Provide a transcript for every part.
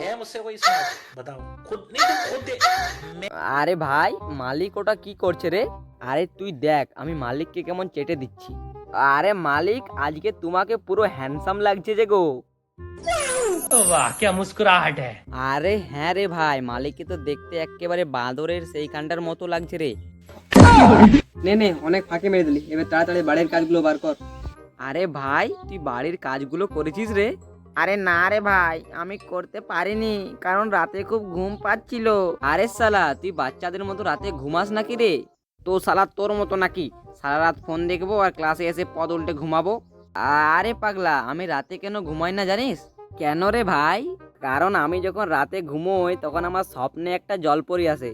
है मुझसे कोई स्मार्ट? बताओ खुद नहीं, तुम खुद আরে ভাই, মালিক ওটা কি করছে রে? আরে তুই দেখ আমি মালিককে কেমন চেটে দিচ্ছি। আরে মালিক, আজকে তোমাকে পুরো হ্যান্ডসাম লাগছে যে গো। वाह क्या मुस्कुराहट है। আরে হ্যাঁ রে ভাই, মালিককে তো দেখতে একেবারে বাঁদরের সেইখানটার মতো লাগছে রে। নে নে, অনেক ফাঁকি মেরে দিলি, এবার তাড়াতাড়ি বাড়ির কাজগুলো বার কর। আরে ভাই, তুই বাড়ির কাজগুলো করেছিস রে? আরে না রে ভাই, আমি করতে পারিনি, কারণ রাতে খুব ঘুম পাচ্ছিল। আরে শালা, তুই বাচ্চাদের মতো রাতে ঘুমাস নাকি রে? তো শালা তোর মতো নাকি সারা রাত ফোন দেখবো আর ক্লাসে এসে পদ উল্টে ঘুমাবো? আরে পাগলা, আমি রাতে কেন ঘুমাই না জানিস? কেন রে ভাই? কারণ আমি যখন রাতে ঘুমোই তখন আমার স্বপ্নে একটা জলপরি আসে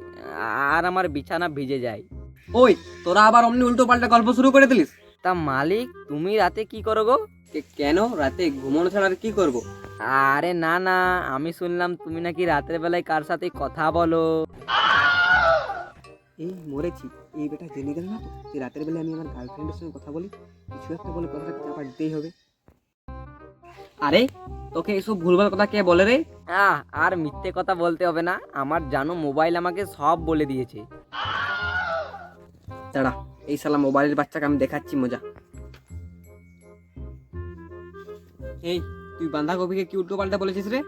আর আমার বিছানা ভিজে যায়। ওই, তোরা আবার অমনি উল্টো পাল্টা গল্প শুরু করে দিলিস। তা মালিক, তুমি রাতে কি করো গো? কেন, রাতে ঘুমানো ছাড়া আর কি করব? আরে না না, আমি শুনলাম তুমি নাকি রাতের বেলায় কার সাথে কথা বলো। এই মরেছি, এই বেটা জেনে গেল না তো যে রাতের বেলা আমি আমার গার্লফ্রেন্ডের সঙ্গে কথা বলি। কিছু একটা বলে কথাটাকে চাপা দিতেই হবে। আরে তোকে এসব ভুলভাল কথা কে বলে রে? আর মিথ্যে কথা বলতে হবে না, আমার জানো মোবাইল আমাকে সব বলে দিয়েছে। দাঁড়া, এই শালা মোবাইলের বাচ্চাকে আমি দেখাচ্ছি মজা। এই, তুই বাঁধাকপিকে কি উল্টো পাল্টা বলেছিস রে?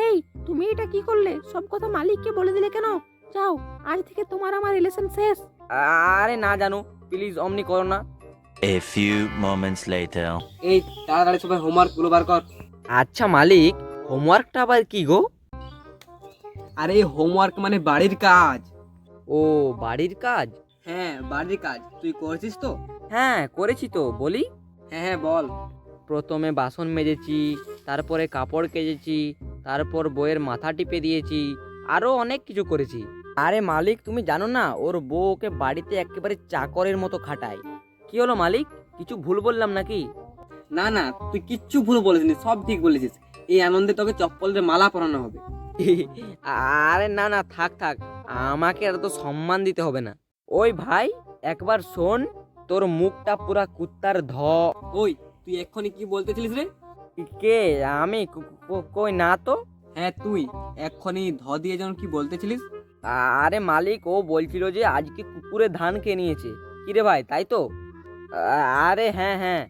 এই, তুমি এটা কি করলে? সব কথা মালিককে বলে দিলে কেন? যাও, আজ থেকে তোমার আমার রিলেশন শেষ। আরে না জানো, প্লিজ অমনি করো না। A few moments later. এই তাড়াতাড়ি সবাই হোমওয়ার্ক গুলো বার কর। আচ্ছা মালিক, হোমওয়ার্কটা আবার কি গো? আরে হোমওয়ার্ক মানে বাড়ির কাজ। ও, বাড়ির কাজ? হ্যাঁ, বাড়ির কাজ তুই করছিস তো? হ্যাঁ করেছি তো, বলি। হ্যাঁ হ্যাঁ, বল। প্রথমে বাসন মেজেছি, তারপরে কাপড় কেচেছি, তারপর বউয়ের মাথা টিপে দিয়েছি, আরো অনেক কিছু করেছি। আরে মালিক, তুমি জানো না ওর বউ ওকে বাড়িতে একেবারে চাকরের মতো খাটায়। কি হলো মালিক, কিছু ভুল বললাম নাকি? না না, তুই কিচ্ছু ভুল বলিসনি, সব ঠিক বলেছিস। এই আনন্দে তোকে চপ্পলের মালা পরানো হবে। আরে না না, থাক থাক, আমাকে আর তো সম্মান দিতে হবে না। ওই ভাই, একবার শোন, তোর মুখটা পুরা কুত্তার ওই, তুই এক্ষুনি কি বলতেছিলিস রে? কে? আমি? কই না তো। হ্যাঁ তুই এক্ষুনি দিয়ে যেন কি বলতেছিলিস? আরে মালিক, ও বলছিল যে আজকে কুকুরে ধান খেয়ে নিয়েছে। কিরে ভাই, তাই তো? আরে হ্যাঁ হ্যাঁ,